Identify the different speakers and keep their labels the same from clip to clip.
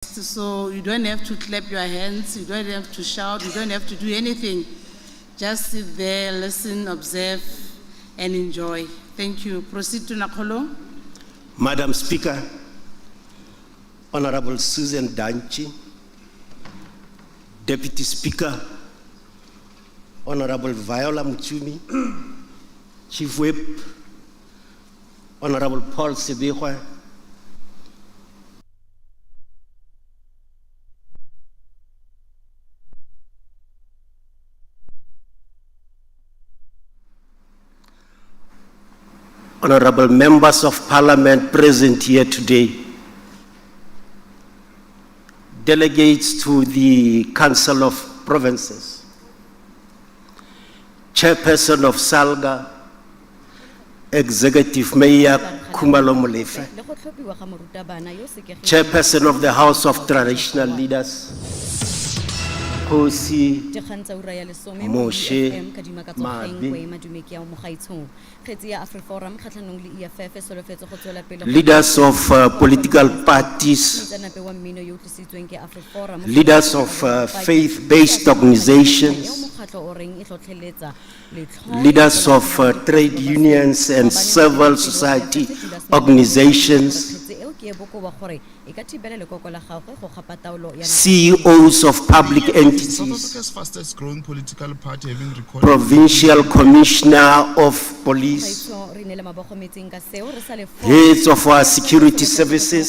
Speaker 1: So you don't have to clap your hands, you don't have to shout, you don't have to do anything. Just sit there, listen, observe, and enjoy. Thank you. Proceed to Nakolo.
Speaker 2: Madam Speaker, Honorable Susan Danchi, Deputy Speaker, Honorable Viola Muchumi, Chief Whip, Honorable Paul Sebehwa, Honorable members of Parliament present here today, delegates to the Council of Provinces, Chairperson of Salga, Executive Mayor Khumalo Molefe, Chairperson of the House of Traditional Leaders, Kosi Moshe Mabe, leaders of political parties, leaders of faith-based organizations, leaders of trade unions and civil society organizations, CEOs of public entities,
Speaker 3: Africa's fastest growing political party having recorded
Speaker 2: Provincial Commissioner of Police, heads of our security services,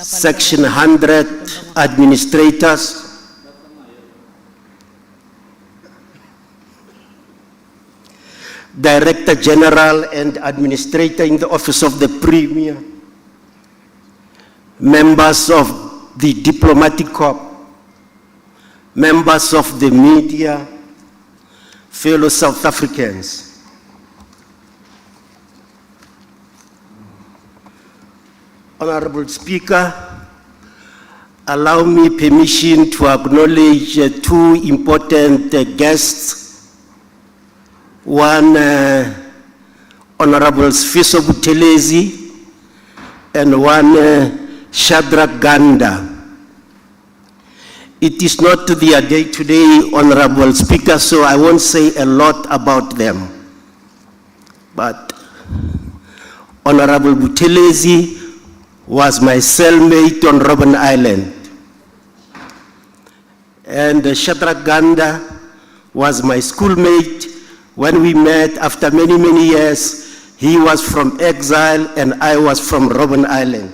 Speaker 2: Section 100 administrators, Director General and Administrator in the Office of the Premier, members of the Diplomatic Corps, members of the media, fellow South Africans. Honorable Speaker, allow me permission to acknowledge two important guests. One, Honorable Sfiso Buthelezi, and one, Shadrach Ganda. It is not their day today, Honorable Speaker, so I won't say a lot about them. But Honorable Buthelezi was my cellmate on Robben Island. And Shadrach Ganda was my schoolmate. When we met after many, many years, he was from exile and I was from Robben Island.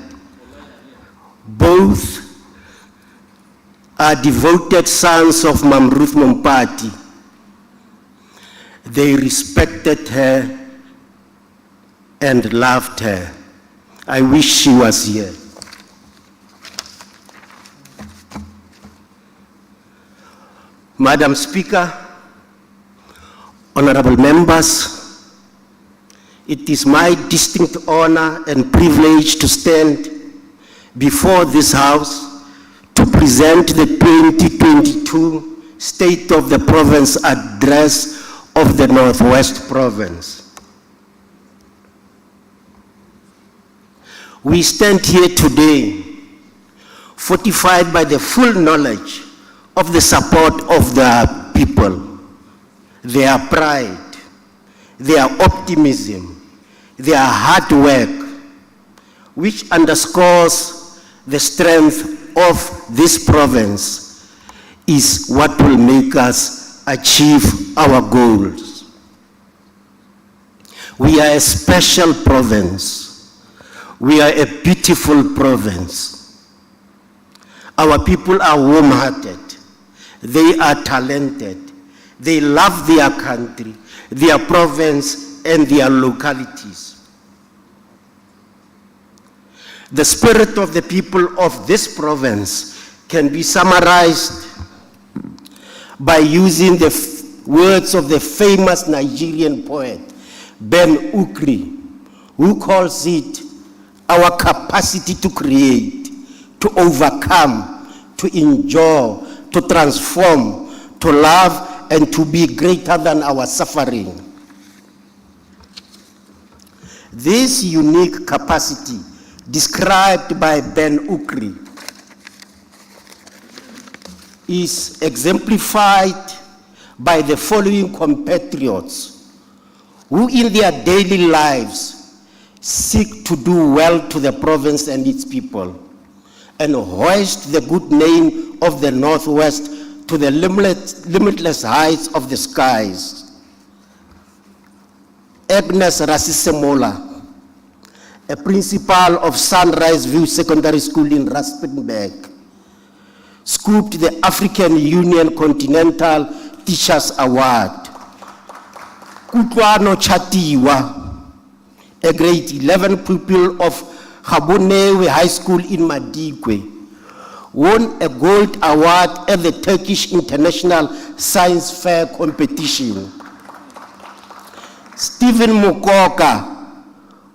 Speaker 2: Both are devoted sons of Mam Ruth Mompati. They respected her and loved her. I wish she was here. Madam Speaker, honorable members, it is my distinct honor and privilege to stand before this House to present the 2022 State of the Province Address of the Northwest Province. We stand here today fortified by the full knowledge of the support of the people, their pride, their optimism, their hard work, which underscores the strength of this province, is what will make us achieve our goals. We are a special province. We are a beautiful province. Our people are warm-hearted. They are talented. They love their country, their province, and their localities. The spirit of the people of this province can be summarized by using the words of the famous Nigerian poet, Ben Ukri, who calls it our capacity to create, to overcome, to endure, to transform, to love, and to be greater than our suffering. This unique capacity described by Ben Ukri, is exemplified by the following compatriots who in their daily lives seek to do well to the province and its people and hoist the good name of the Northwest to the limitless heights of the skies. Agnes Rasisemola, a principal of Sunrise View Secondary School in Rustenburg, scooped the African Union Continental Teachers Award. Kutlwano Chatiwa, a grade 11 pupil of Gabonewe High School in Madikwe, won a gold award at the Turkish International Science Fair competition. Stephen Mukoka,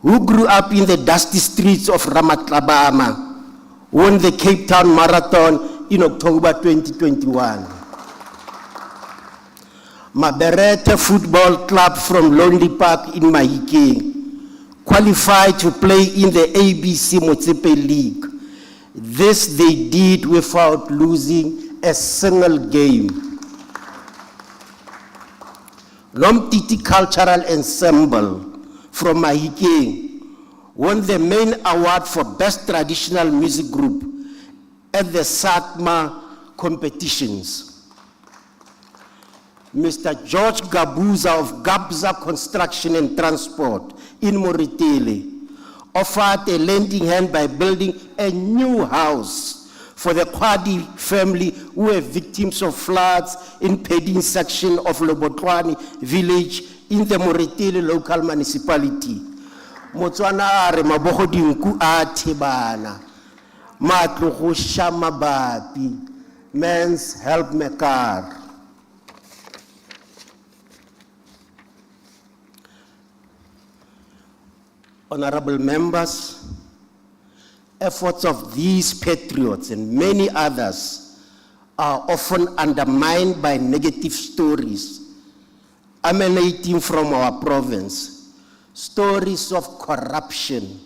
Speaker 2: who grew up in the dusty streets of Ramatlabama, won the Cape Town Marathon in October 2021. Maberete Football Club from Lonely Park in Mahikeng qualified to play in the ABC Motsepe League. This they did without losing a single game. Lomtiti Cultural Ensemble from Mahikeng won the main award for Best Traditional Music Group at the SATMA competitions. Mr. George Gabuza of Gabza Construction and Transport in Moretele offered a lending hand by building a new house for the Kwadi family who were victims of floods in Pedin section of Lobotwani village in the Moretele local municipality. Motswana are mabogodinku a thebana, matlo go sha mabapi, men's help mekar. Honorable members, efforts of these patriots and many others are often undermined by negative stories emanating from our province. Stories of corruption,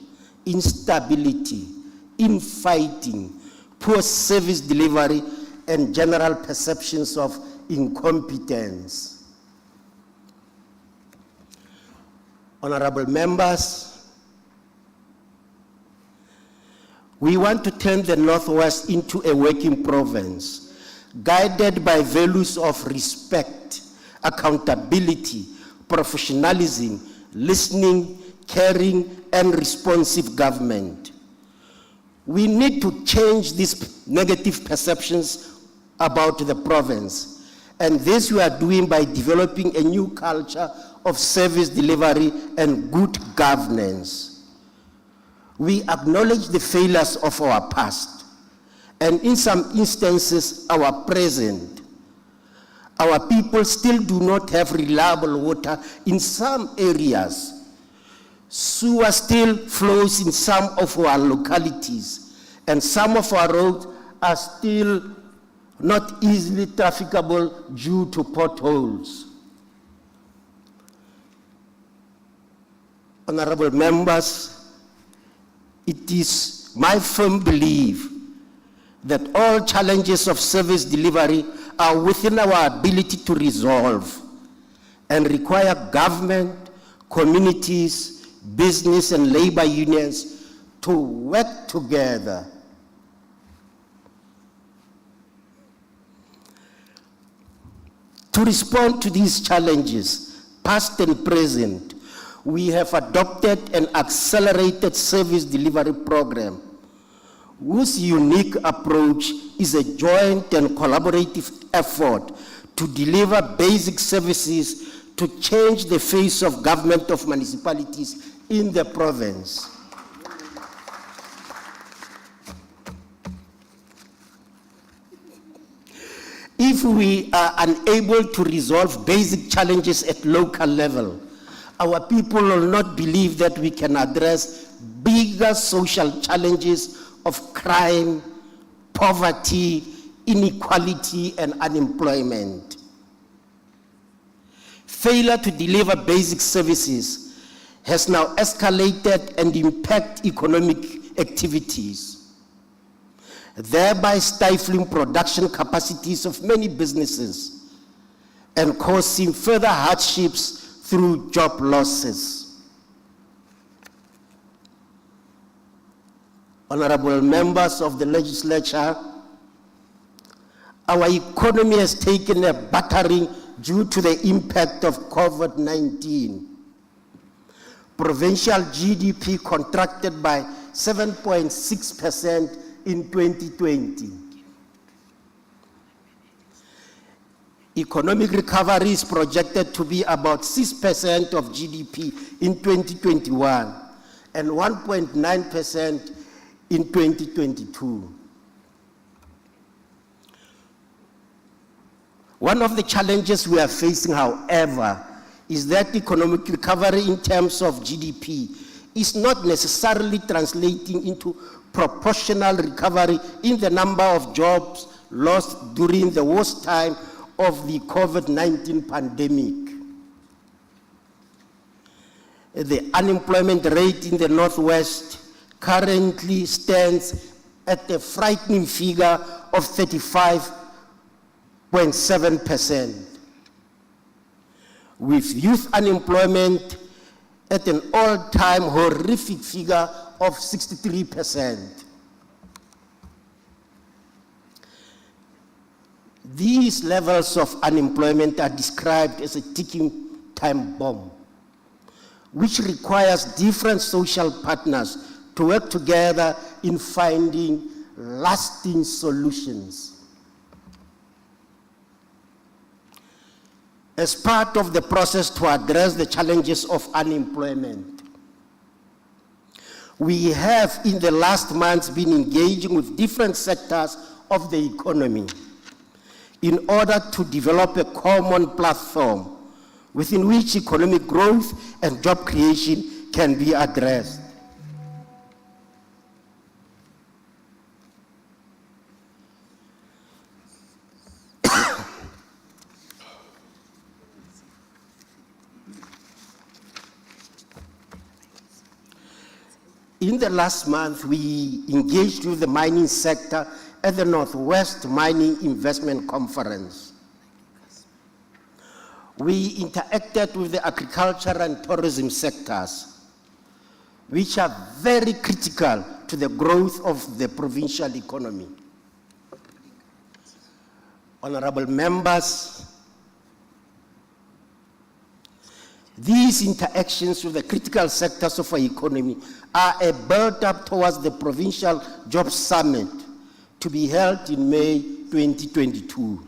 Speaker 2: instability, infighting, poor service delivery, and general perceptions of incompetence. Honorable members, we want to turn the Northwest into a working province, guided by values of respect, accountability, professionalism, listening, caring, and responsive government. We need to change these negative perceptions about the province, and this we are doing by developing a new culture of service delivery and good governance. We acknowledge the failures of our past, and in some instances, our present. Our people still do not have reliable water in some areas. Sewer still flows in some of our localities, and some of our roads are still not easily trafficable due to potholes. Honorable members, it is my firm belief that all challenges of service delivery are within our ability to resolve and require government, communities, business, and labor unions to work together. To respond to these challenges, past and present, we have adopted an accelerated service delivery program whose unique approach is a joint and collaborative effort to deliver basic services to change the face of government of municipalities in the province. If we are unable to resolve basic challenges at local level, our people will not believe that we can address bigger social challenges of crime, poverty, inequality, and unemployment. Failure to deliver basic services has now escalated and impacted economic activities, thereby stifling production capacities of many businesses and causing further hardships through job losses. Honorable members of the legislature, our economy has taken a battering due to the impact of COVID-19. Provincial GDP contracted by 7.6% in 2020. Economic recovery is projected to be about 6% of GDP in 2021 and 1.9% in 2022. One of the challenges we are facing, however, is that economic recovery in terms of GDP is not necessarily translating into proportional recovery in the number of jobs lost during the worst time of the COVID-19 pandemic. The unemployment rate in the Northwest currently stands at a frightening figure of 35.7%, with youth unemployment at an all-time horrific figure of 63%. These levels of unemployment are described as a ticking time bomb, which requires different social partners to work together in finding lasting solutions. As part of the process to address the challenges of unemployment, we have in the last months been engaging with different sectors of the economy in order to develop a common platform within which economic growth and job creation can be addressed. In the last month, we engaged with the mining sector at the Northwest Mining Investment Conference. We interacted with the agriculture and tourism sectors, which are very critical to the growth of the provincial economy. Honorable members, these interactions with the critical sectors of our economy are a build-up towards the Provincial Job Summit to be held in May 2022.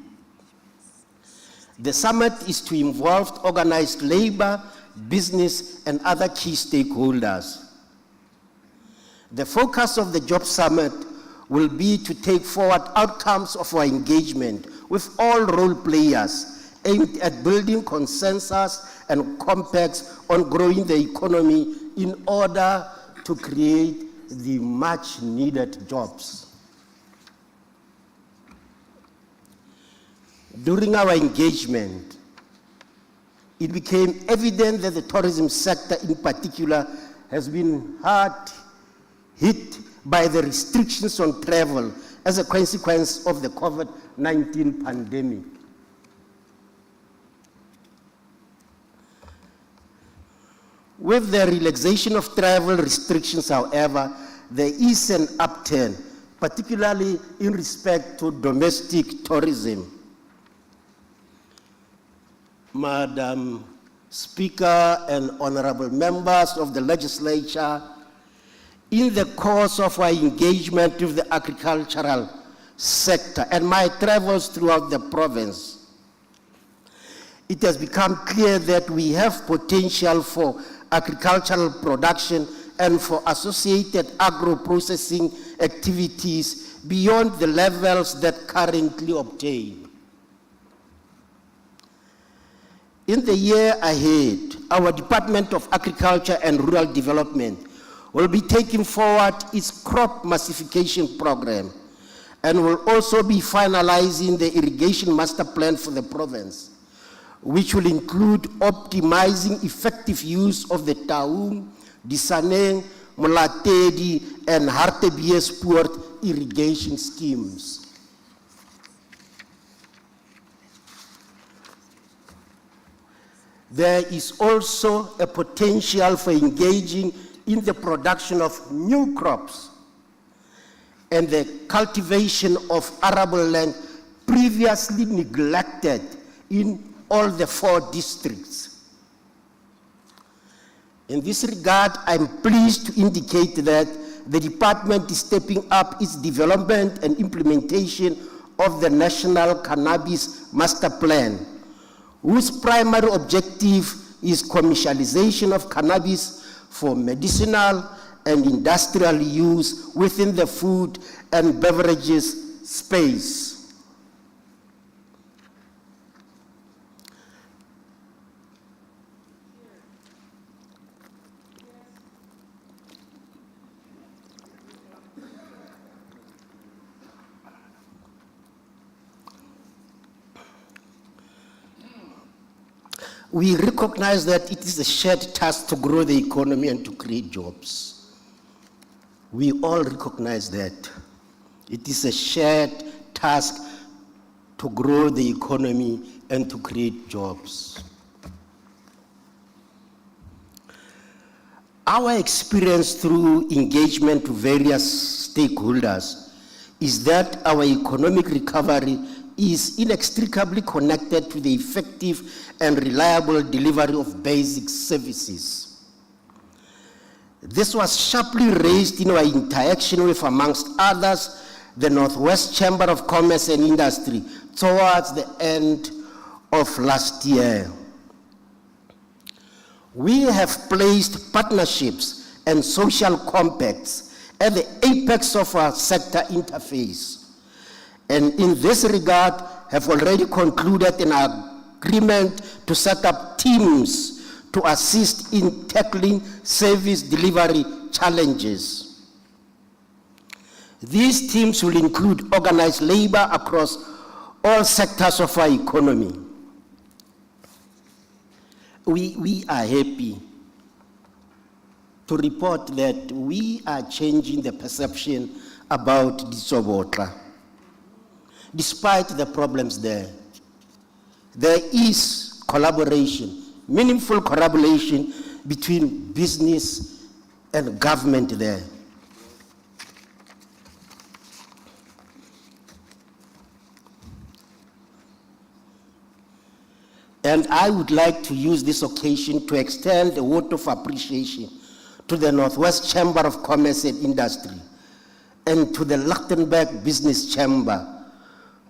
Speaker 2: The summit is to involve organized labor, business, and other key stakeholders. The focus of the Job Summit will be to take forward outcomes of our engagement with all role players aimed at building consensus and compacts on growing the economy in order to create the much needed jobs. During our engagement, it became evident that the tourism sector in particular has been hard hit by the restrictions on travel as a consequence of the COVID-19 pandemic. With the relaxation of travel restrictions, however, there is an upturn, particularly in respect to domestic tourism. Madam Speaker and honorable members of the legislature, in the course of our engagement with the agricultural sector and my travels throughout the province, it has become clear that we have potential for agricultural production and for associated agro-processing activities beyond the levels that currently obtain. In the year ahead, our Department of Agriculture and Rural Development will be taking forward its crop massification program and will also be finalizing the irrigation master plan for the province, which will include optimizing effective use of the Taung, Disaneng, Molatedi, and Hartbeespoort irrigation schemes. There is also a potential for engaging in the production of new crops and the cultivation of arable land previously neglected in all the 4 districts. In this regard, I'm pleased to indicate that the department is stepping up its development and implementation of the National Cannabis Master Plan, whose primary objective is commercialization of cannabis for medicinal and industrial use within the food and beverages space. We recognize that it is a shared task to grow the economy and to create jobs. We all recognize that. It is a shared task to grow the economy and to create jobs. Our experience through engagement to various stakeholders is that our economic recovery is inextricably connected to the effective and reliable delivery of basic services. This was sharply raised in our interaction with, amongst others, the Northwest Chamber of Commerce and Industry towards the end of last year. We have placed partnerships and social compacts at the apex of our sector interface, and in this regard have already concluded an agreement to set up teams to assist in tackling service delivery challenges. These teams will include organized labor across all sectors of our economy. We are happy to report that we are changing the perception about Disobotla. Despite the problems there is collaboration, meaningful collaboration between business and government there. And I would like to use this occasion to extend a word of appreciation to the Northwest Chamber of Commerce and Industry and to the Lichtenberg Business Chamber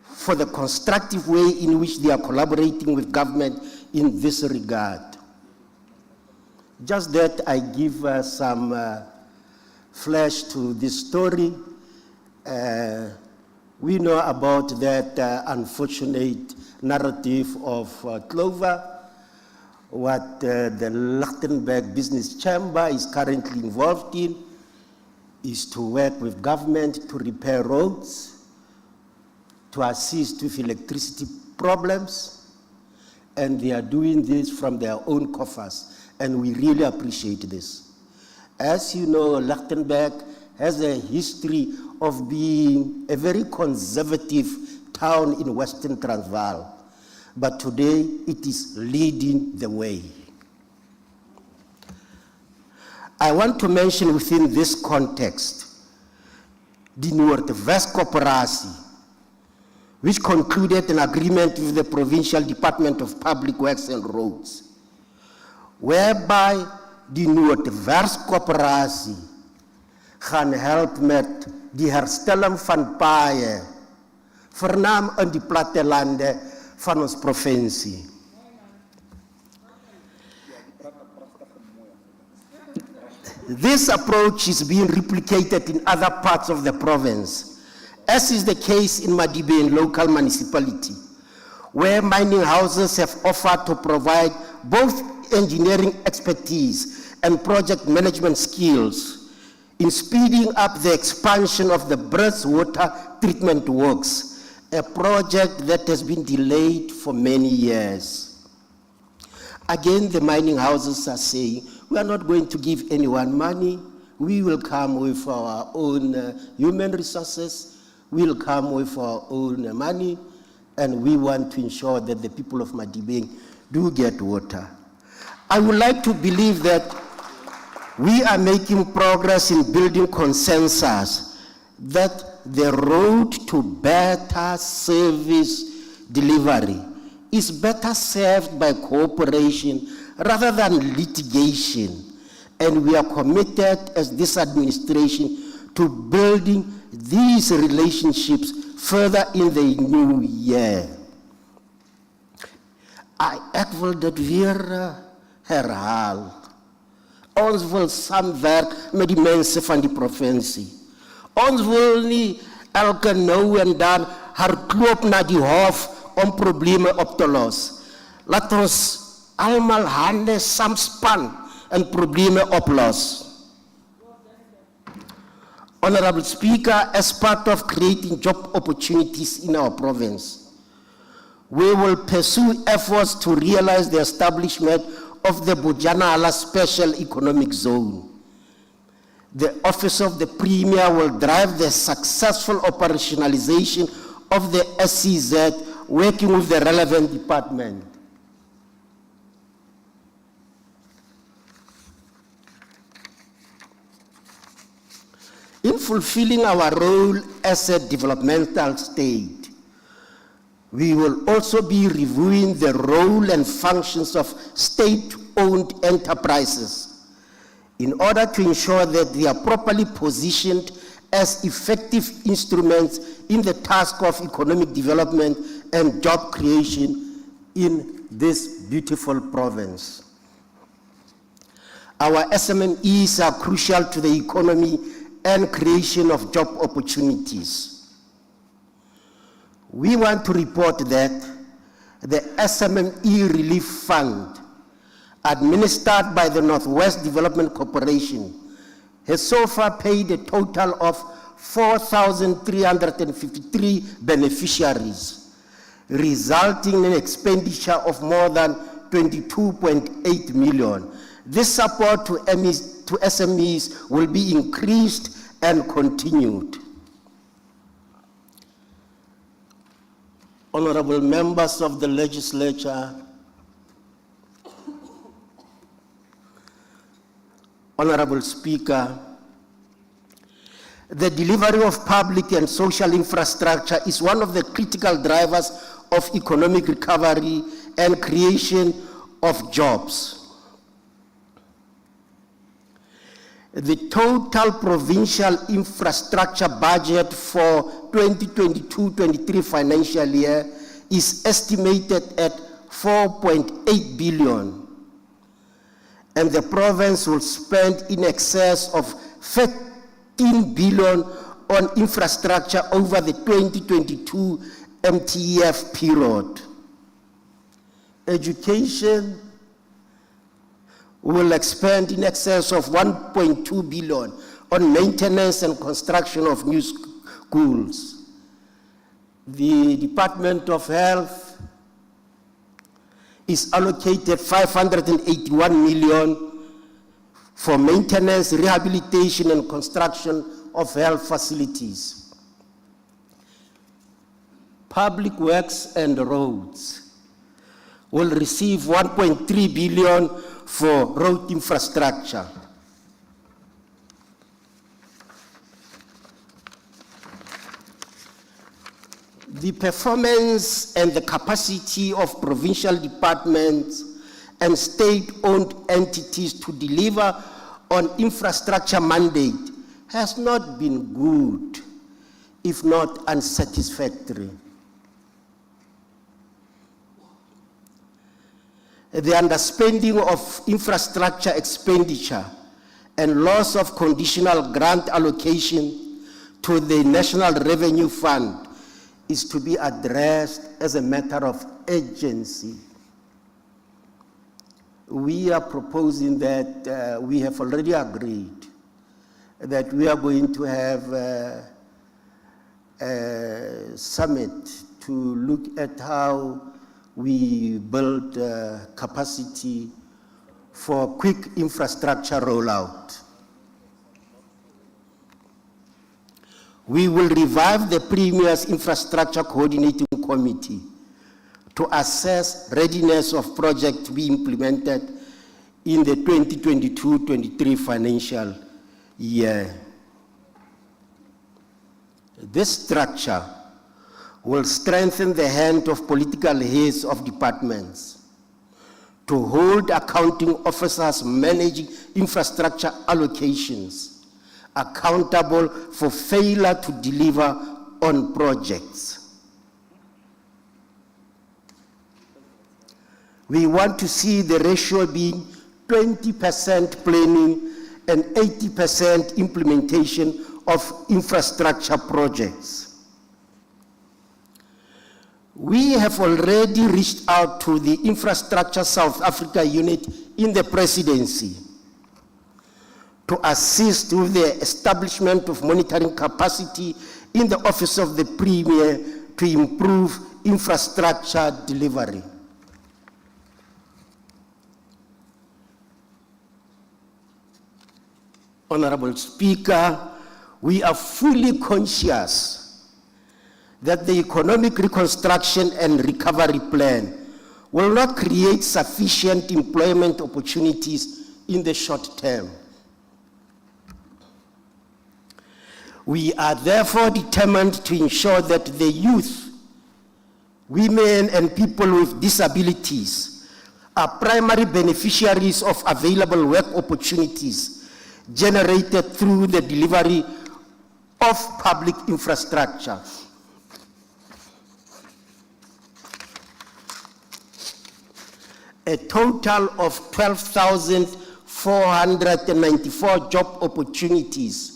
Speaker 2: for the constructive way in which they are collaborating with government in this regard. Just that I give some flash to this story. We know about that unfortunate narrative of Clover. What the Lichtenberg Business Chamber is currently involved in is to work with government to repair roads, to assist with electricity problems, and they are doing this from their own coffers, and we really appreciate this. As you know, Lichtenberg has a history of being a very conservative town in Western Transvaal, but today it is leading the way. I want to mention within this context the Noordwest Corporatie, which concluded an agreement with the Provincial Department of Public Works and Roads, whereby the Noordwest Corporatie gaan help met die herstelling van paaie, voornaam in die plattelande van ons provincie. This approach is being replicated in other parts of the province, as is the case in Madibe local municipality, where mining houses have offered to provide both engineering expertise and project management skills in speeding up the expansion of the Brits water treatment works, a project that has been delayed for many years. Again, the mining houses are saying, we are not going to give anyone money, we will come with our own human resources, we'll come with our own money, and we want to ensure that the people of Madibeng do get water. I would like to believe that we are making progress in building consensus that the road to better service delivery is better served by cooperation rather than litigation. And we are committed as this administration to building these relationships further in the new year. Ek wil dit weer herhaal. Ons wil saamwerk met die mense van die provinsie. Ons wil nie elke nou en dan hardloop na die hof om probleme op te los. Laat ons almal hande saamspan en probleme oplos. Honorable Speaker, as part of creating job opportunities in our province, we will pursue efforts to realize the establishment of the Bujanala Special Economic Zone. The Office of the Premier will drive the successful operationalization of the SEZ, working with the relevant department. In fulfilling our role as a developmental state, we will also be reviewing the role and functions of state-owned enterprises in order to ensure that they are properly positioned as effective instruments in the task of economic development and job creation in this beautiful province. Our SMMEs are crucial to the economy and creation of job opportunities. We want to report that the SMME Relief Fund, administered by the Northwest Development Corporation, has so far paid a total of 4,353 beneficiaries, resulting in expenditure of more than 22.8 million. This support to SMEs will be increased and continued. Honorable members of the legislature, Honorable Speaker, the delivery of public and social infrastructure is one of the critical drivers of economic recovery and creation of jobs. The total provincial infrastructure budget for 2022-23 financial year is estimated at 4.8 billion, and the province will spend in excess of 13 billion on infrastructure over the 2022 MTEF period. Education will expend in excess of 1.2 billion on maintenance and construction of new schools. The Department of Health is allocated 581 million for maintenance, rehabilitation, and construction of health facilities. Public Works and Roads will receive 1.3 billion for road infrastructure. The performance and the capacity of provincial departments and state-owned entities to deliver on infrastructure mandate has not been good, if not unsatisfactory. The underspending of infrastructure expenditure and loss of conditional grant allocation to the National Revenue Fund is to be addressed as a matter of urgency. We are proposing that we have already agreed that we are going to have a summit to look at how we build capacity for quick infrastructure rollout. We will revive the Premier's Infrastructure Coordinating Committee to assess readiness of projects to be implemented in the 2022-23 financial year. This structure will strengthen the hand of political heads of departments to hold accounting officers managing infrastructure allocations accountable for failure to deliver on projects. We want to see the ratio being 20% planning and 80% implementation of infrastructure projects. We have already reached out to the Infrastructure South Africa unit in the presidency to assist with the establishment of monitoring capacity in the Office of the Premier to improve infrastructure delivery. Honorable Speaker, we are fully conscious that the economic reconstruction and recovery plan will not create sufficient employment opportunities in the short term. We are therefore determined to ensure that the youth, women, and people with disabilities are primary beneficiaries of available work opportunities generated through the delivery of public infrastructure. A total of 12,494 job opportunities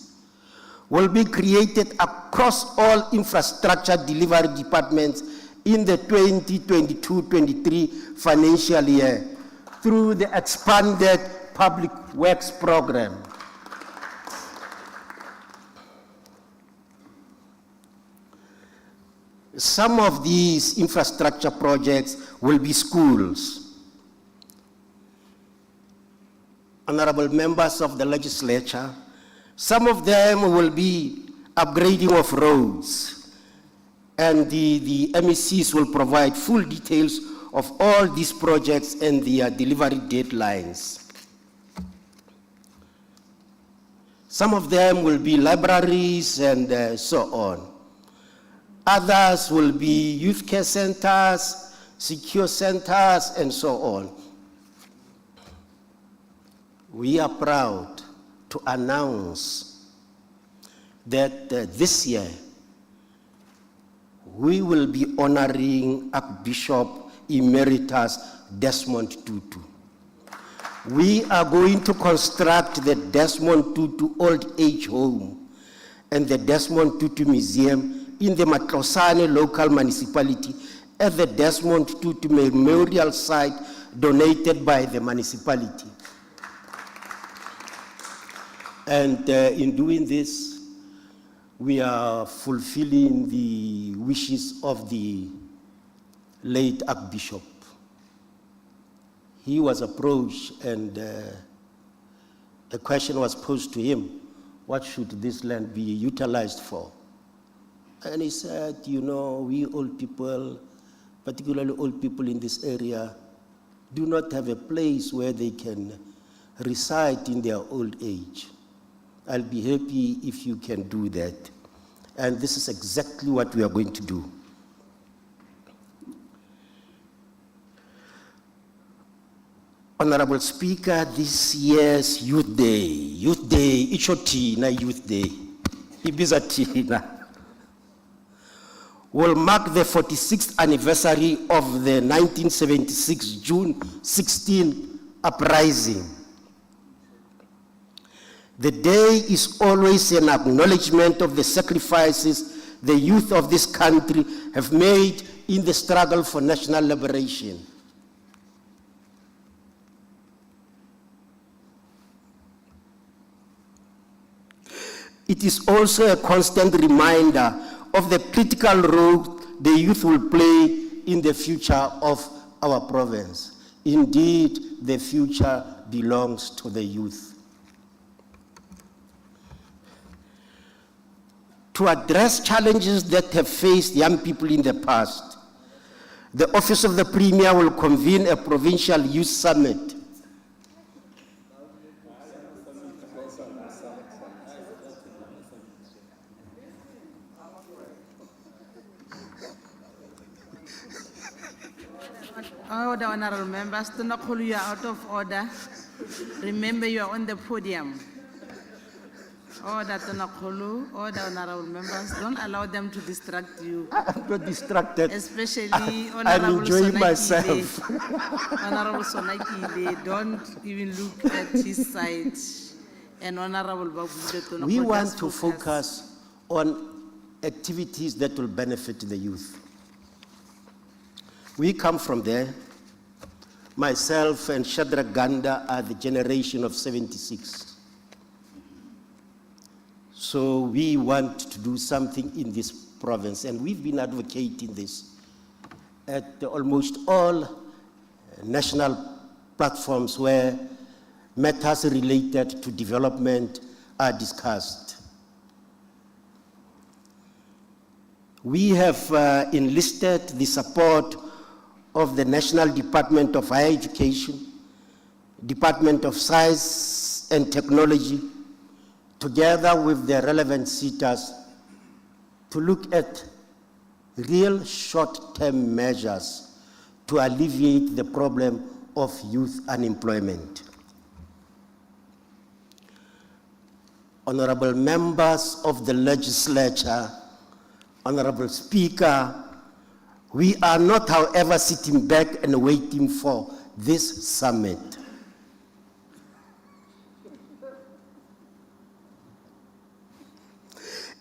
Speaker 2: will be created across all infrastructure delivery departments in the 2022-23 financial year through the expanded Public Works program. Some of these infrastructure projects will be schools. Honorable members of the legislature, some of them will be upgrading of roads, and the MECs will provide full details of all these projects and their delivery deadlines. Some of them will be libraries and so on. Others will be youth care centers, secure centers, and so on. We are proud to announce that this year we will be honoring Archbishop Emeritus Desmond Tutu. We are going to construct the Desmond Tutu Old Age Home and the Desmond Tutu Museum in the Matlosane local municipality at the Desmond Tutu Memorial Site donated by the municipality. And in doing this, we are fulfilling the wishes of the late Archbishop. He was approached and a question was posed to him, what should this land be utilized for? And he said, you know, we old people, particularly old people in this area, do not have a place where they can reside in their old age. I'll be happy if you can do that. And this is exactly what we are going to do. Honorable Speaker, this year's Youth Day, Ichotina Youth Day, Ibizatina, will mark the 46th anniversary of the 1976 June 16 uprising. The day is always an acknowledgement of the sacrifices the youth of this country have made in the struggle for national liberation. It is also a constant reminder of the critical role the youth will play in the future of our province. Indeed, the future belongs to the youth. To address challenges that have faced young people in the past, the Office of the Premier will convene a Provincial Youth Summit.
Speaker 1: Order, honorable members. Tonakolo, you are out of order. Remember, you are on the podium. Order, Tonakolo. Order, honorable members. Don't allow them to distract you.
Speaker 2: I'm not distracted.
Speaker 1: Especially
Speaker 2: I'm
Speaker 1: Honorable
Speaker 2: enjoying
Speaker 1: Sonakile.
Speaker 2: myself.
Speaker 1: Honorable Sonakile, don't even look at his side. And Honorable Babude Tonakolo.
Speaker 2: We want
Speaker 1: just
Speaker 2: to focus on activities that will benefit the youth. We come from there. Myself and Shadrach Ganda are the generation of 76. So we want to do something in this province, and we've been advocating this at almost all national platforms where matters related to development are discussed. We have enlisted the support of the National Department of Higher Education, Department of Science and Technology, together with the relevant sectors, to look at real short-term measures to alleviate the problem of youth unemployment. Honorable members of the legislature, Honorable Speaker, we are not, however, sitting back and waiting for this summit.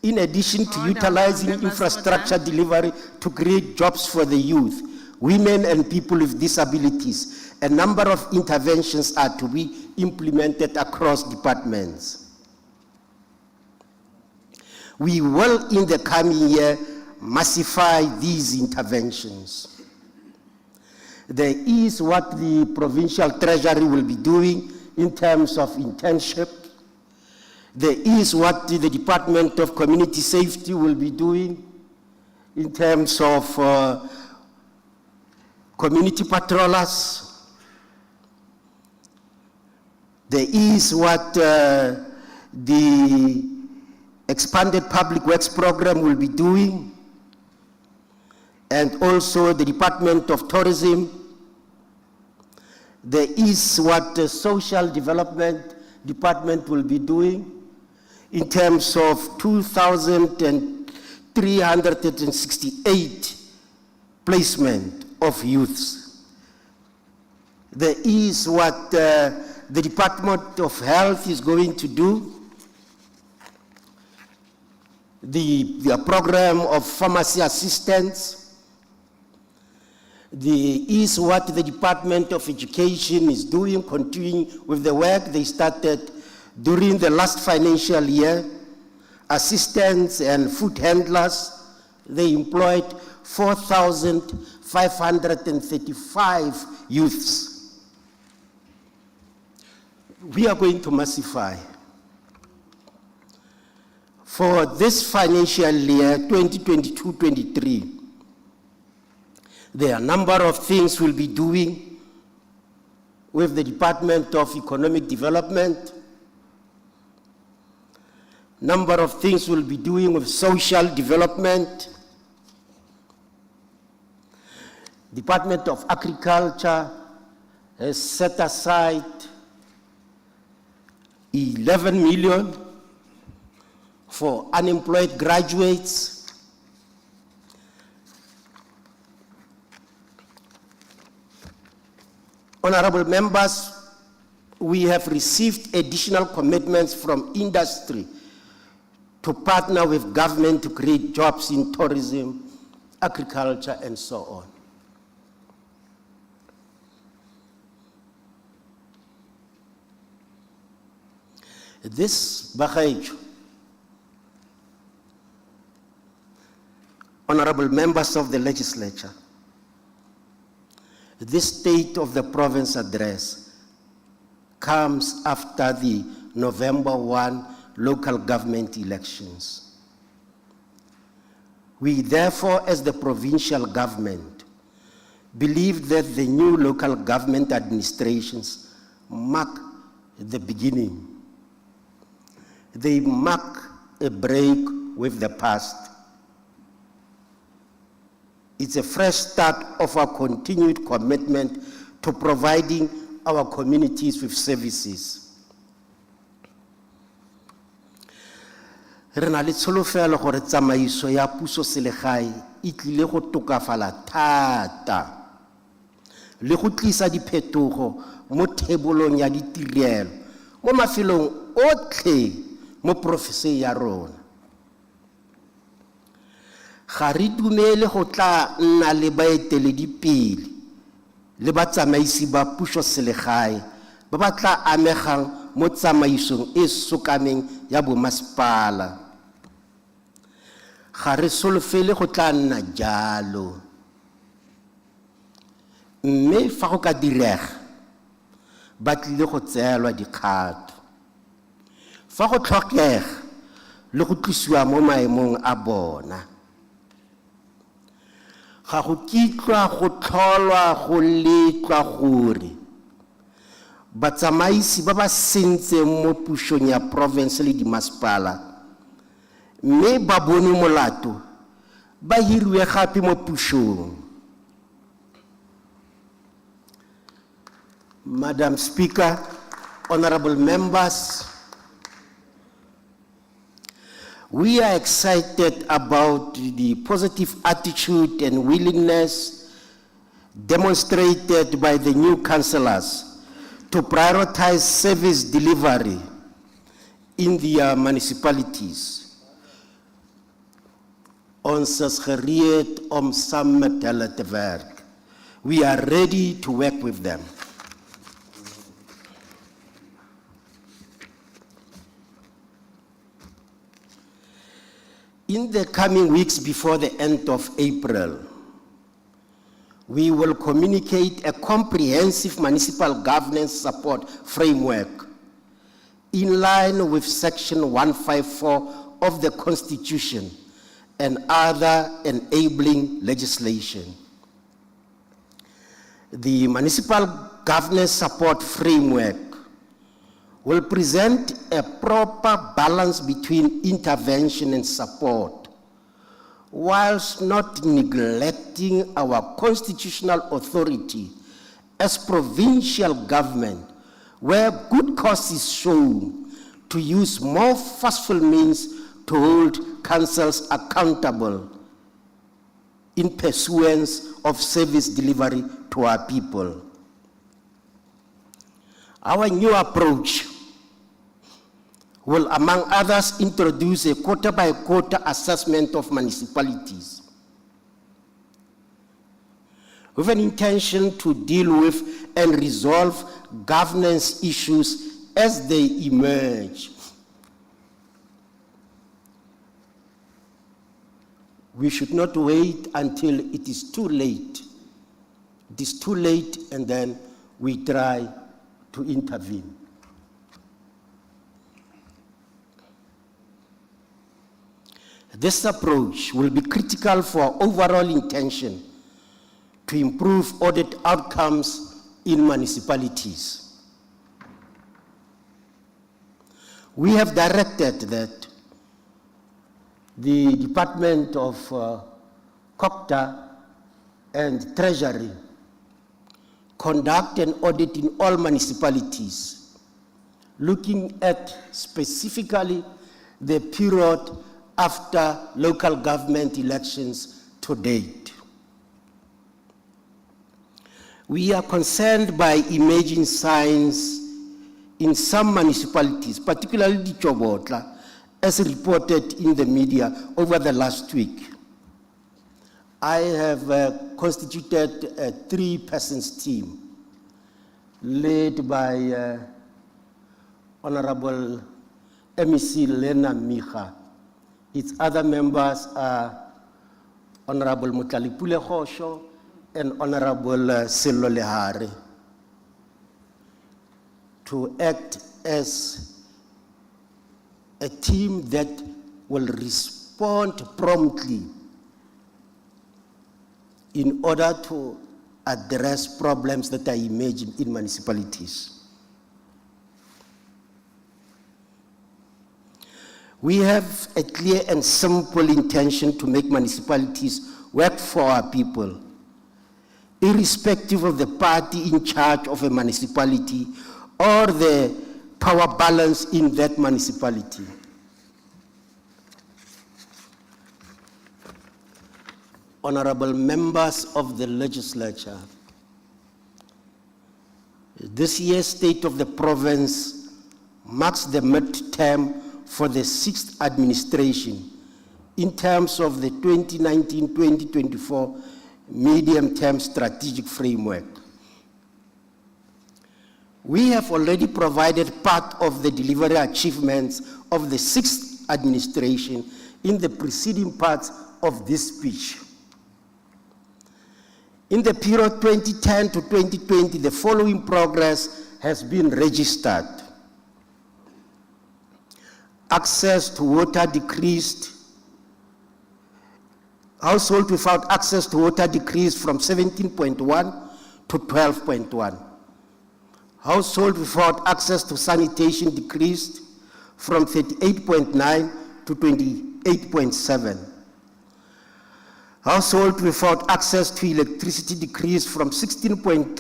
Speaker 2: In addition to utilizing infrastructure delivery to create jobs for the youth, women and people with disabilities, a number of interventions are to be implemented across departments. We will, in the coming year, massify these interventions. There is what the Provincial Treasury will be doing in terms of internship. There is what the Department of Community Safety will be doing in terms of community patrollers. There is what the expanded public works program will be doing, and also the Department of Tourism. There is what the Social Development Department will be doing in terms of 2,368 placement of youths. There is what the Department of Health is going to do, the program of pharmacy assistance. There is what the Department of Education is doing, continuing with the work they started during the last financial year. Assistants and food handlers, they employed 4,535 youths. We are going to massify. For this financial year, 2022-23, there are a number of things we'll be doing with the Department of Economic Development. Number of things we'll be doing with social development. Department of Agriculture has set aside 11 million for unemployed graduates. Honorable members, we have received additional commitments from industry to partner with government to create jobs in tourism, agriculture, and so on. This Bagaiju, honorable members of the legislature, this State of the Province address comes after the November 1 local government elections. We therefore, as the provincial government, believe that the new local government administrations mark the beginning. They mark a break with the past. It's a fresh start of our continued commitment to providing our communities with services. Re na le tsholofelo gore tsamaiso ya puso selegae e tlile go tokafala thata le go tlisa diphetogo mo thebolong ya ditirelo mo mafelong otlhe mo profenseng ya rona. Ga re dumele go tla nna le baeteledipele le batsamaisi ba puso selegae ba ba tla amegang mo tsamaisong e sokameng ya bomasepala. Ga re solofele go tla nna jalo, mme fa go ka direga ba tlile go tseelwa dikgato fa go tlhokega le go tlisiwa mo maemong a bona. Ga go kitlwa go tlholwa go letlwa gore batsamaisi ba ba sentseng mo pusong ya province le dimasepala mme ba bone molato ba hiriwe gape mo pusong. Madam Speaker, honorable members, we are excited about the positive attitude and willingness demonstrated by the new councillors to prioritize service delivery in their municipalities. Ons gereed om saam met hulle te werk. We are ready to work with them. In the coming weeks before the end of April, we will communicate a comprehensive municipal governance support framework in line with Section 154 of the Constitution and other enabling legislation. The municipal governance support framework will present a proper balance between intervention and support, whilst not neglecting our constitutional authority as provincial government, where good cause is shown to use more forceful means to hold councils accountable in pursuance of service delivery to our people. Our new approach will, among others, introduce a quarter-by-quarter assessment of municipalities with an intention to deal with and resolve governance issues as they emerge. We should not wait until it is too late. It is too late, and then we try to intervene. This approach will be critical for our overall intention to improve audit outcomes in municipalities. We have directed that the Department of COCTA and Treasury conduct an audit in all municipalities, looking at specifically the period after local government elections to date. We are concerned by emerging signs in some municipalities, particularly Chobotla, as reported in the media over the last week. I have constituted a 3-person team led by Honorable MEC Lena Micha. Its other members are Honorable Mutalipule Khosho and Honorable Sello Lehare, to act as a team that will respond promptly in order to address problems that are emerging in municipalities. We have a clear and simple intention to make municipalities work for our people, irrespective of the party in charge of a municipality or the power balance in that municipality. Honorable members of the legislature, this year's State of the Province marks the midterm for the 6th administration in terms of the 2019-2024 medium-term strategic framework. We have already provided part of the delivery achievements of the 6th administration in the preceding parts of this speech. In the period 2010 to 2020, the following progress has been registered. Access to water decreased. Households without access to water decreased from 17.1 to 12.1. Households without access to sanitation decreased from 38.9 to 28.7. Households without access to electricity decreased from 16.3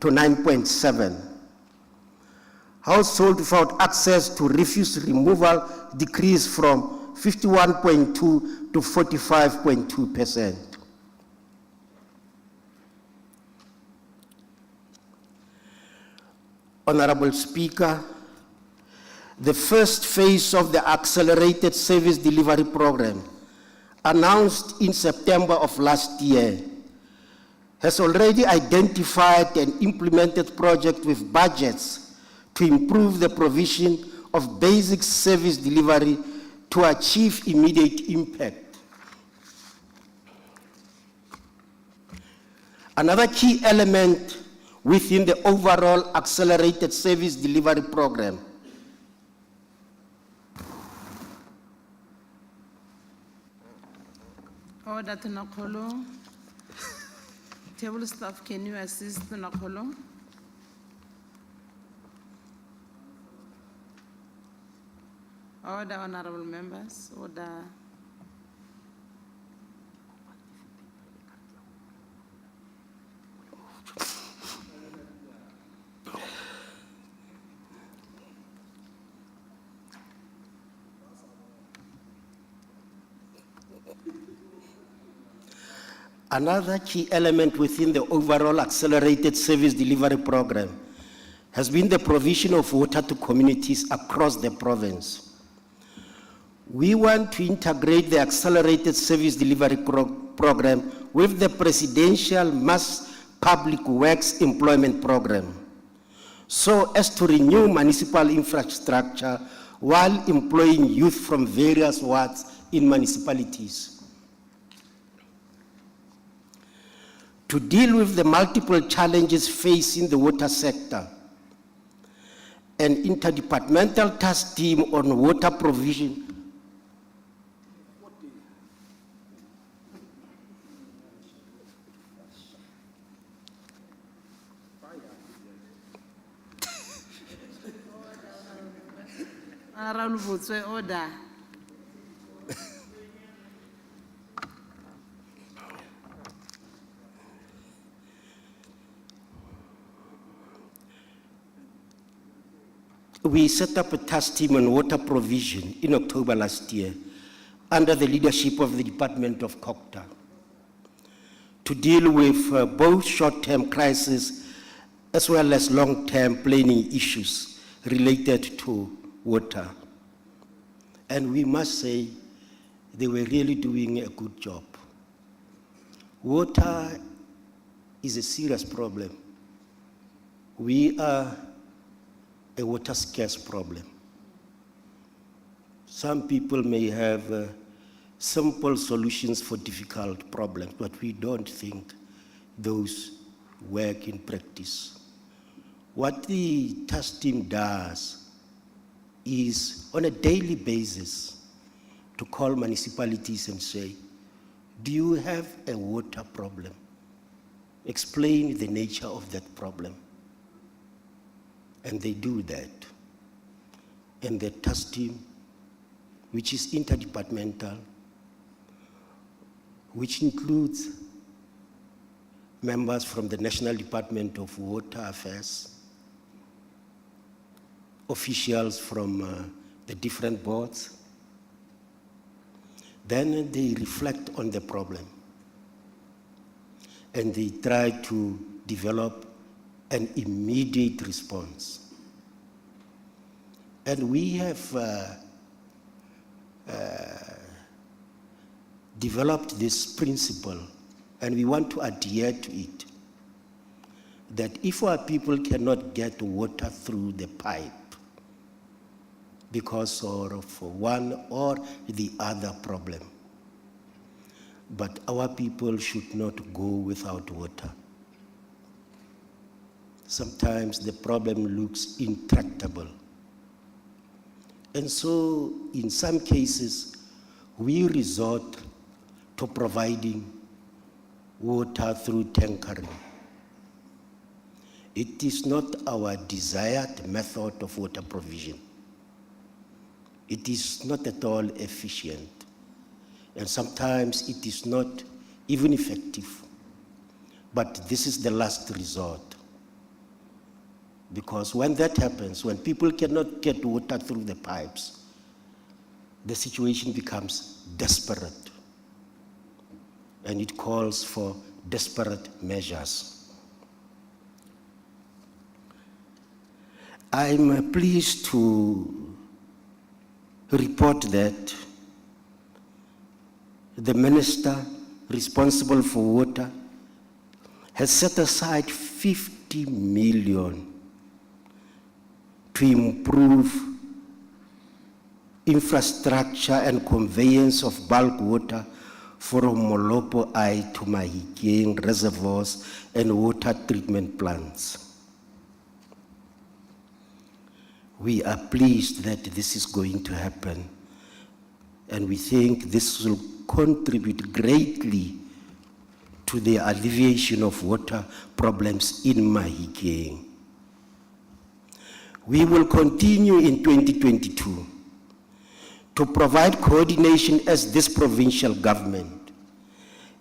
Speaker 2: to 9.7. Households without access to refuse removal decreased from 51.2 to 45.2%. Honorable Speaker, the first phase of the Accelerated Service Delivery Program, announced in September of last year, has already identified and implemented projects with budgets to improve the provision of basic service delivery to achieve immediate impact. Another key element within the overall Accelerated Service Delivery Program
Speaker 1: Order to Nakolo. Table staff, can you assist to Nakolo? Order, honorable members, order.
Speaker 2: Another key element within the overall Accelerated Service Delivery Program has been the provision of water to communities across the province. We want to integrate the Accelerated Service Delivery Program with the Presidential Mass Public Works Employment Program, so as to renew municipal infrastructure while employing youth from various wards in municipalities. To deal with the multiple challenges facing the water sector, an interdepartmental task team on water provision
Speaker 1: Honorable Vutswe, order.
Speaker 2: We set up a task team on water provision in October last year under the leadership of the Department of COCTA to deal with both short-term crises as well as long-term planning issues related to water. And we must say they were really doing a good job. Water is a serious problem. We are a water scarce problem. Some people may have simple solutions for difficult problems, but we don't think those work in practice. What the task team does is on a daily basis to call municipalities and say, do you have a water problem? Explain the nature of that problem. And they do that. And the task team, which is interdepartmental, which includes members from the National Department of Water Affairs, officials from the different boards, then they reflect on the problem and they try to develop an immediate response. And we have developed this principle, and we want to adhere to it, that if our people cannot get water through the pipe because of one or the other problem, but our people should not go without water. Sometimes the problem looks intractable. And so, in some cases, we resort to providing water through tankering. It is not our desired method of water provision. It is not at all efficient. And sometimes it is not even effective. But this is the last resort. Because when that happens, when people cannot get water through the pipes, the situation becomes desperate. And it calls for desperate measures. I'm pleased to report that the minister responsible for water has set aside 50 million to improve infrastructure and conveyance of bulk water from Molopo I to Mahikeng reservoirs and water treatment plants. We are pleased that this is going to happen, and we think this will contribute greatly to the alleviation of water problems in Mahikeng. We will continue in 2022 to provide coordination as this provincial government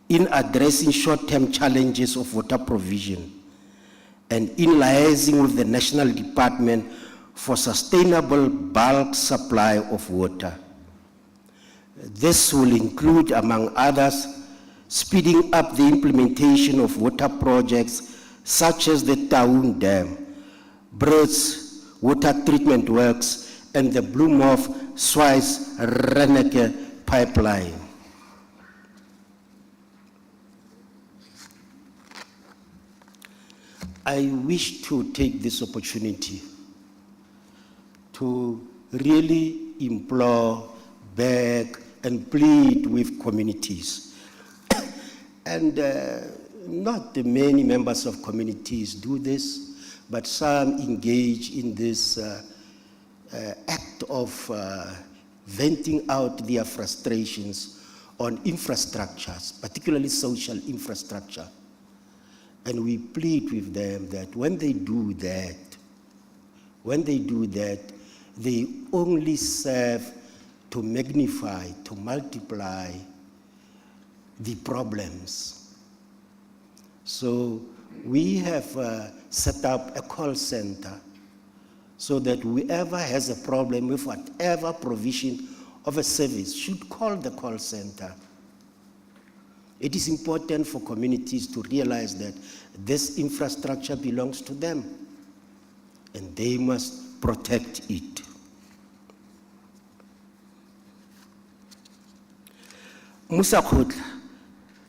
Speaker 2: in addressing short-term challenges of water provision and in liaising with the National Department for Sustainable Bulk Supply of Water. This will include, among others, speeding up the implementation of water projects such as the Taun Dam, Brits water treatment works, and the Bloemhof-Schweiz-Renneke pipeline. I wish to take this opportunity to really implore, beg, and plead with communities. And not many members of communities do this, but some engage in this act of venting out their frustrations on infrastructures, particularly social infrastructure. And we plead with them that when they do that, they only serve to magnify, to multiply the problems. So we have set up a call center so that whoever has a problem with whatever provision of a service should call the call center. It is important for communities to realize that this infrastructure belongs to them and they must protect it. Musakotla,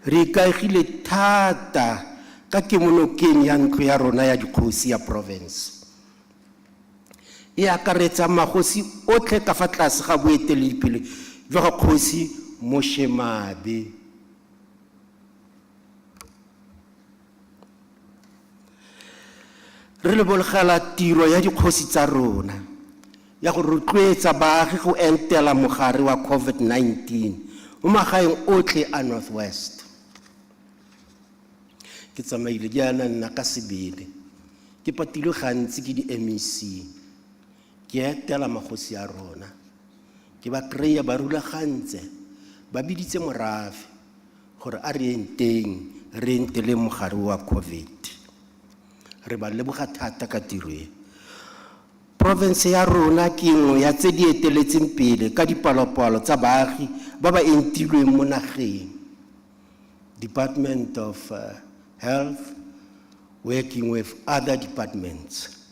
Speaker 2: re ikaegile thata ka kemonokeng ya ntlo ya rona ya dikgosi ya province. E akaretsa magosi otlhe ka fa tlase ga boeteledipele jwa ga kgosi mo Shemabe. Re lebologela tiro ya dikgosi tsa rona ya go rotloetsa baagi go entela mogare wa COVID-19 mo magaeng otlhe a Northwest. Ke tsamaile ke yana nna ka sebele, ke patilwe gantsi ke di-MEC, ke etela magosi a rona, ke ba kry-a ba rulagantse, ba biditse morafe gore a re yeng teng re entele mogare wa COVID. Re ba leboga thata ka tiro e. Province ya rona ke nngwe ya tse di eteletseng pele ka dipalopalo tsa baagi ba ba entilweng mo nageng. Department of Health, working with other departments,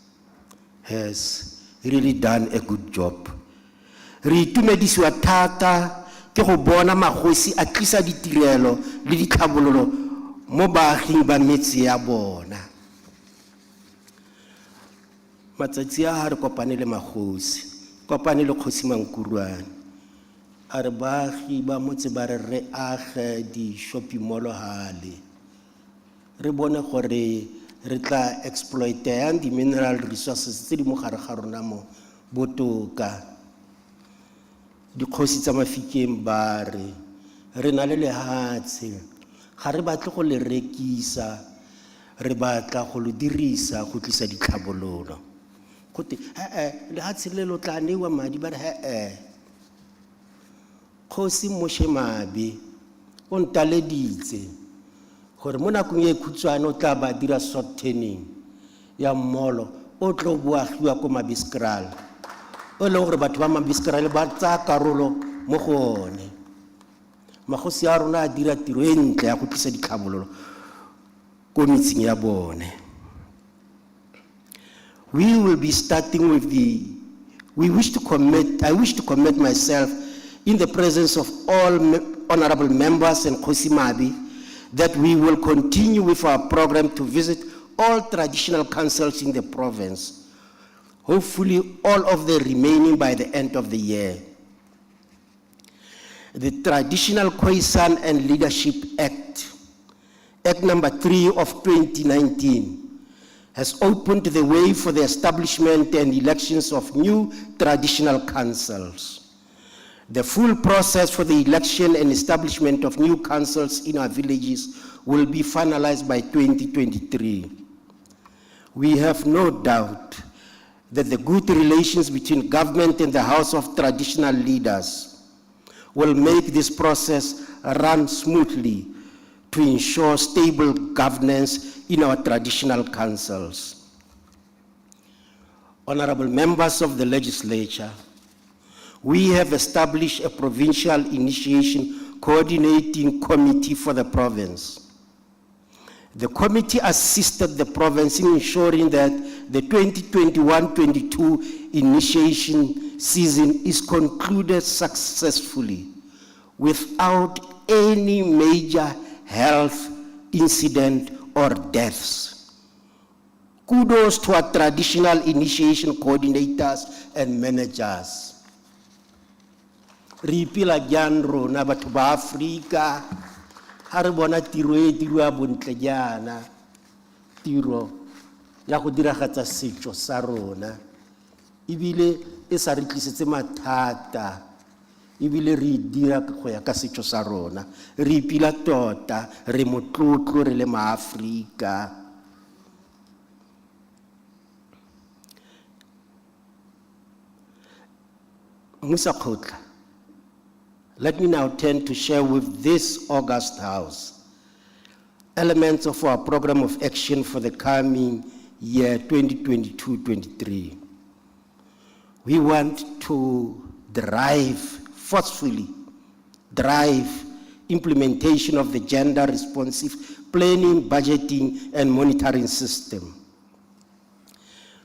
Speaker 2: has really done a good job. Re itumedisiwa thata ke go bona magosi a tlisa ditirelo le ditlhabololo mo baaging ba metse ya bona. Matsatsi a re kopane le magosi, kopane le kgosi Mankuruane, a re baagi ba motse ba re age di-shopping mall hale, re bone gore re tla exploitang di-mineral resources tse di mo gare ga rona mo botoka. Dikgosi tsa Mafikeng ba re na le lehatshe, ga re batle go le rekisa, re batla go le dirisa go tlisa ditlhabololo. Gote lehatshe le lo tla neiwa madi, ba re Kgosi Moshemabe o ntaleditse gore mo nakong e khutshwane o tla ba dira short turning ya molo o tlo boagiwa ko Mabiskral, o le gore batho ba Mabiskral ba tsa karolo mo go one. Magosi a rona a dira tiro e ntle ya go tlisa ditlhabololo ko metseng ya bone. We will be starting with I wish to commit myself in the presence of all honorable members and Kgosi Mabi that we will continue with our program to visit all traditional councils in the province, hopefully all of the remaining by the end of the year. The Traditional Khoisan and Leadership Act, Act number 3 of 2019, has opened the way for the establishment and elections of new traditional councils. The full process for the election and establishment of new councils in our villages will be finalized by 2023. We have no doubt that the good relations between government and the House of Traditional Leaders will make this process run smoothly to ensure stable governance in our traditional councils. Honorable members of the legislature, we have established a provincial initiation coordinating committee for the province. The committee assisted the province in ensuring that the 2021-22 initiation season is concluded successfully without any major health incident or deaths. Kudos to our traditional initiation coordinators and managers. Ripila jaan rona batho ba Afrika, ha re bona tiro e dirwa bontle jana, tiro ya go diragatsa setso sa rona, ebile e sa re tlisetse mathata, ebile re dira go ya ka setso sa rona, re ipila tota, re motlotlo re le maAfrika. Musa Khotla, let me now turn to share with this august house elements of our program of action for the coming year 2022-23. We want to forcefully drive implementation of the gender responsive planning, budgeting, and monitoring system.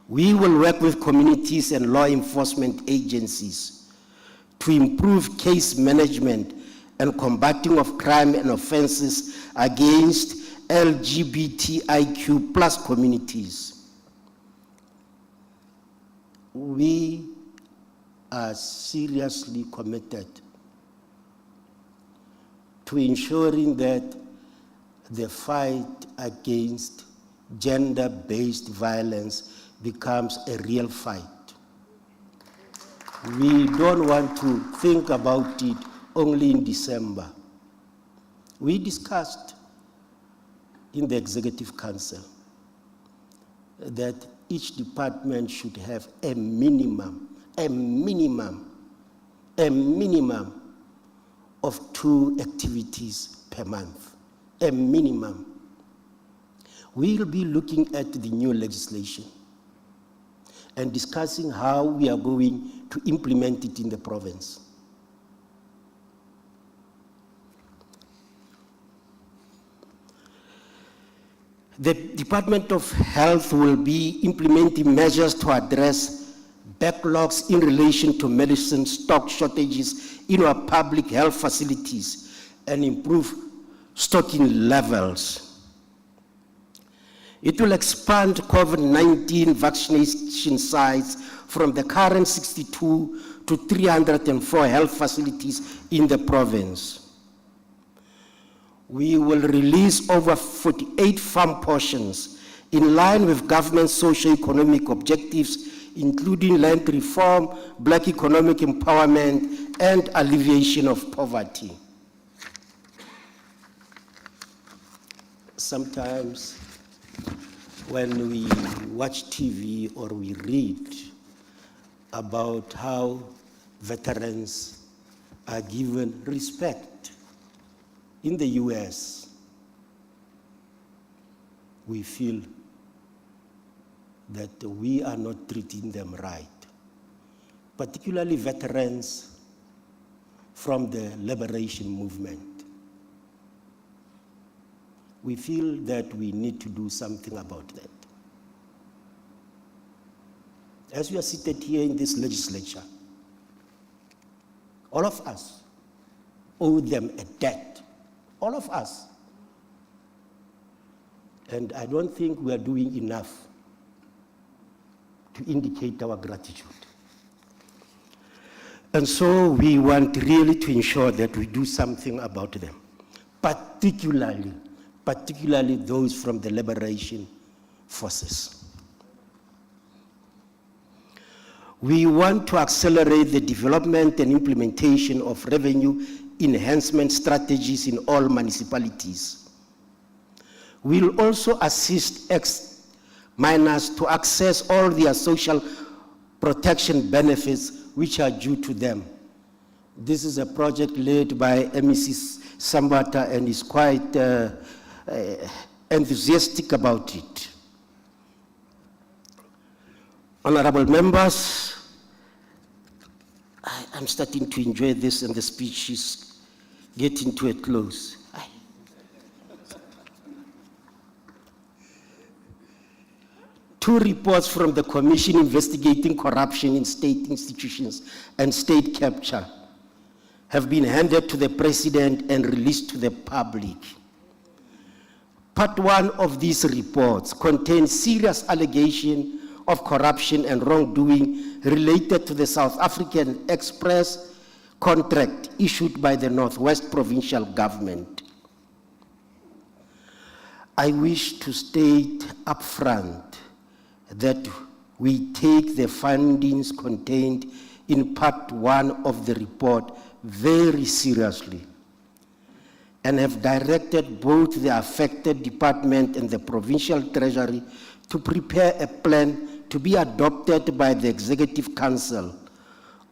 Speaker 2: We will work with communities and law enforcement agencies to improve case management and combating of crime and offenses against LGBTIQ+ communities. We are seriously committed to ensuring that the fight against gender-based violence becomes a real fight. We don't want to think about it only in December, we discussed in the Executive Council that each department should have a minimum of 2 activities per month, a minimum. We'll be looking at the new legislation and discussing how we are going to implement it in the province. The Department of Health will be implementing measures to address backlogs in relation to medicine stock shortages in our public health facilities and improve stocking levels. It will expand COVID-19 vaccination sites from the current 62 to 304 health facilities in the province. We will release over 48 farm portions in line with government's socio-economic objectives, including land reform, black economic empowerment, and alleviation of poverty. Sometimes when we watch TV or we read about how veterans are given respect in the US, we feel that we are not treating them right, particularly veterans from the liberation movement. We feel that we need to do something about that. As we are seated here in this legislature, all of us owe them a debt, all of us. And I don't think we are doing enough to indicate our gratitude. And so we want really to ensure that we do something about them, particularly those from the liberation forces. We want to accelerate the development and implementation of revenue enhancement strategies in all municipalities. We'll also assist ex-miners to access all their social protection benefits which are due to them. This is a project led by Mrs. Sambata and is quite enthusiastic about it. Honorable members, I'm starting to enjoy this and the speech is getting to a close. Two reports from the Commission investigating corruption in state institutions and state capture have been handed to the President and released to the public. Part 1 of these reports contains serious allegations of corruption and wrongdoing related to the South African Express contract issued by the Northwest Provincial Government. I wish to state upfront that we take the findings contained in Part 1 of the report very seriously and have directed both the affected department and the Provincial Treasury to prepare a plan to be adopted by the Executive Council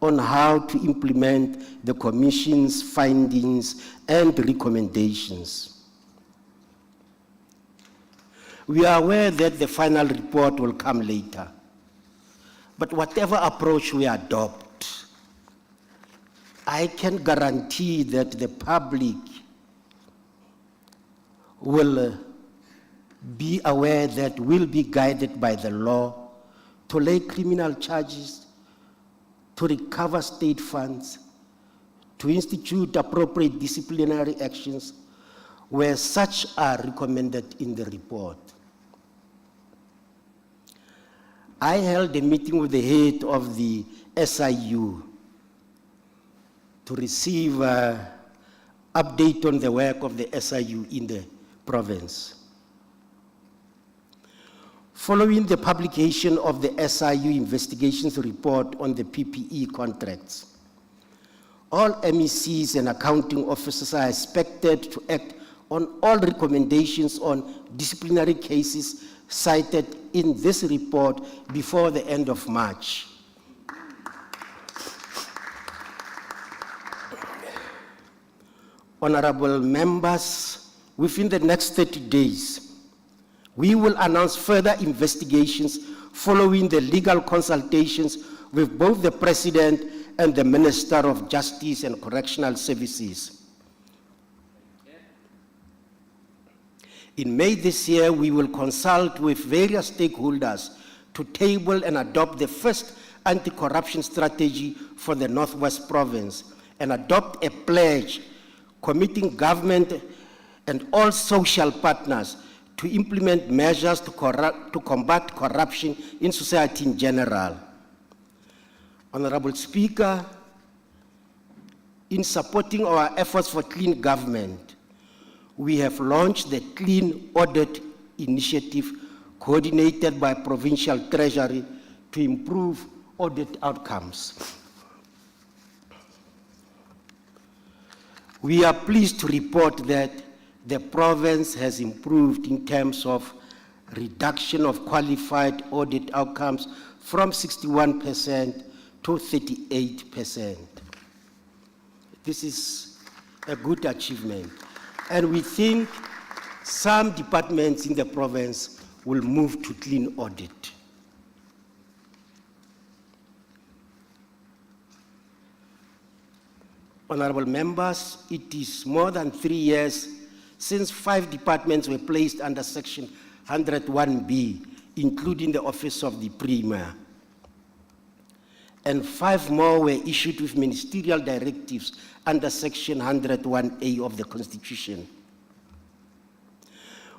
Speaker 2: on how to implement the Commission's findings and recommendations. We are aware that the final report will come later, but whatever approach we adopt, I can guarantee that the public will be aware that we'll be guided by the law to lay criminal charges, to recover state funds, to institute appropriate disciplinary actions where such are recommended in the report. I held a meeting with the head of the SIU to receive update on the work of the SIU in the province. Following the publication of the SIU investigations report on the PPE contracts, All MECs and accounting officers are expected to act on all recommendations on disciplinary cases cited in this report before the end of March. Honorable members, within the next 30 days, we will announce further investigations following the legal consultations with both the President and the Minister of Justice and Correctional Services. In May this year, we will consult with various stakeholders to table and adopt the first anti-corruption strategy for the Northwest Province and adopt a pledge committing government and all social partners to implement measures to combat corruption in society in general. Honorable Speaker, in supporting our efforts for clean government, we have launched the Clean Audit Initiative coordinated by Provincial Treasury to improve audit outcomes. We are pleased to report that the province has improved in terms of reduction of qualified audit outcomes from 61% to 38%. This is a good achievement. And we think some departments in the province will move to clean audit. Honorable members, it is more than 3 years since 5 departments were placed under Section 101B, including the Office of the Premier. And 5 more were issued with ministerial directives under Section 101A of the Constitution.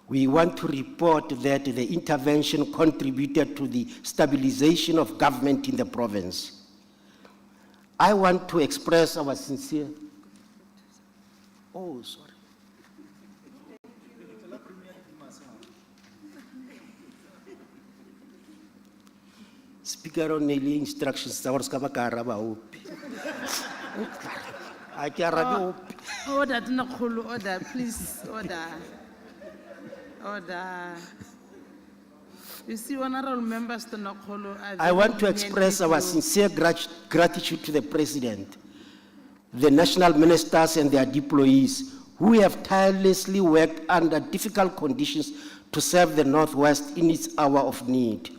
Speaker 2: We want to report that the intervention contributed to the stabilization of government in the province. I want to express our sincere, Speaker on the instructions, order,
Speaker 1: please, order. Order. You see, honorable members,
Speaker 2: I want to express our sincere gratitude to the President, the national ministers and their deployees who have tirelessly worked under difficult conditions to serve the Northwest in its hour of need.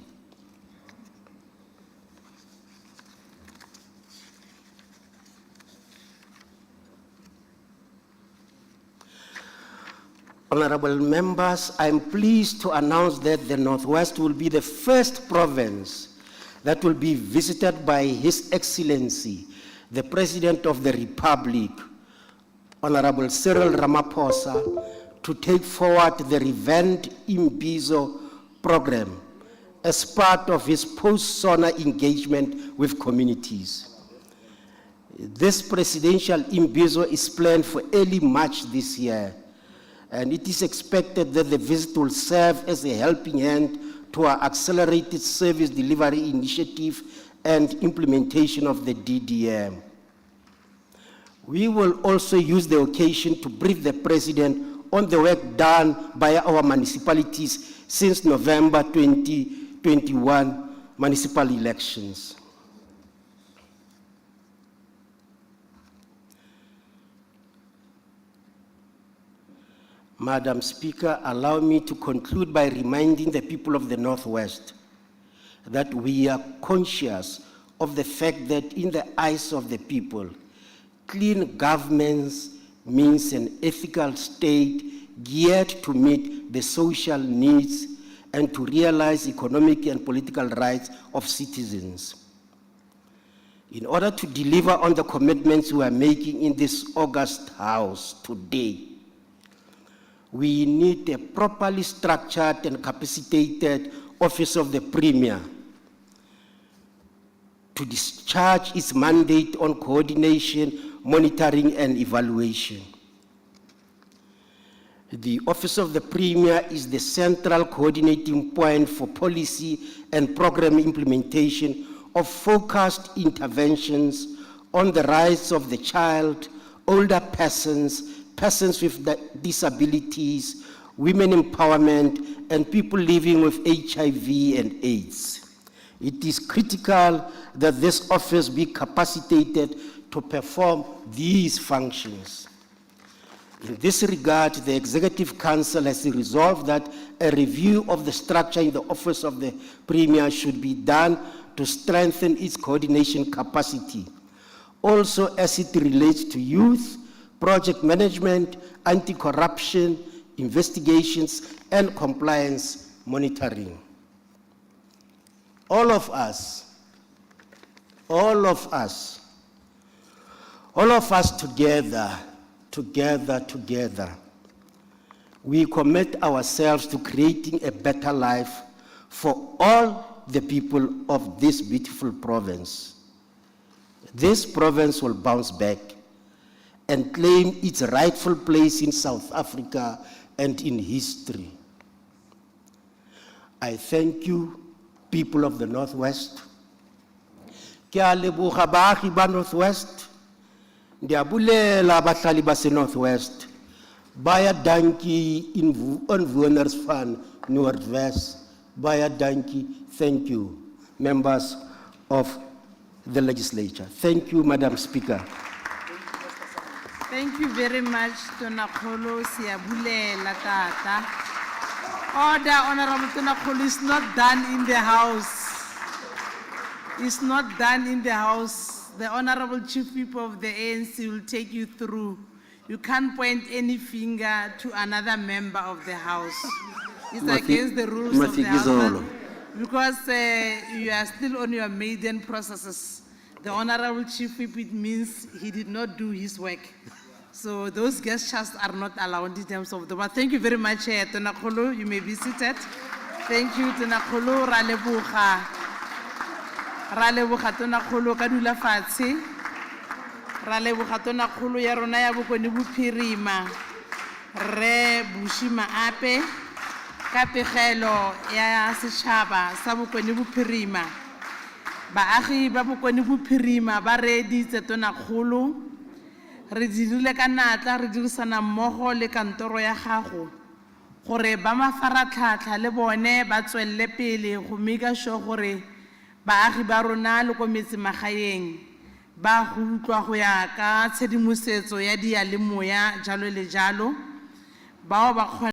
Speaker 2: Honorable members, I am pleased to announce that the Northwest will be the first province that will be visited by His Excellency, the President of the Republic, Honorable Cyril Ramaphosa, to take forward the revamped Imbizo program as part of his post-SONA engagement with communities. This presidential Imbizo is planned for early March this year, and it is expected that the visit will serve as a helping hand to our accelerated service delivery initiative and implementation of the DDM. We will also use the occasion to brief the President on the work done by our municipalities since November 2021 municipal elections. Madam Speaker, allow me to conclude by reminding the people of the Northwest that we are conscious of the fact that in the eyes of the people, clean governance means an ethical state geared to meet the social needs and to realize economic and political rights of citizens. In order to deliver on the commitments we are making in this august house today, we need a properly structured and capacitated Office of the Premier to discharge its mandate on coordination, monitoring, and evaluation. The Office of the Premier is the central coordinating point for policy and program implementation of focused interventions on the rights of the child, older persons, persons with disabilities, women empowerment, and people living with HIV and AIDS. It is critical that this office be capacitated to perform these functions. In this regard, the Executive Council has resolved that a review of the structure in the Office of the Premier should be done to strengthen its coordination capacity. Also, as it relates to youth, project management, anti-corruption, investigations, and compliance monitoring. All of us together, we commit ourselves to creating a better life for all the people of this beautiful province. This province will bounce back and claim its rightful place in South Africa and in history. I thank you, people of the Northwest. Ke a leboga baagi ba Northwest. Ndiabulela abahlali base Northwest. Baie dankie inwoners van Noordwes. Baie dankie. Thank you, members of the legislature. Thank you, Madam Speaker.
Speaker 1: Thank you very much, Tonakolo Siabulela Tata. Order, Honorable Tonakolo, is not done in the House. It's not done in the House. The Honorable Chief Whip of the ANC will take you through. You can't point any finger to another member of the House. It's against the rules of the House. Because you are still on your maiden processes. The Honorable Chief Whip, it means he did not do his work. So those gestures are not allowed in terms of the word. Thank you very much, Tonakolo. You may be seated. Thank you, Tonakolo. Ralebucha. Ralebucha Tonakolo kadula fatshe. Ralebucha Tonakolo ya rona ya bokoni bophirima. Re bushima ape. Ka pegelo ya setšhaba sa bokoni bophirima. Baagi ba bokoni bophirima ba reditse Tonakolo. Re dirile ka natla re dirisana mmogo le kantoro ya gago gore ba mafaratlhatlha le bone ba tswelle pele go make sure gore baagi ba rona le ko metsemagaeng ba go utlwa go ya ka tshedimosetso ya dialemoya jalo le jalo bao ba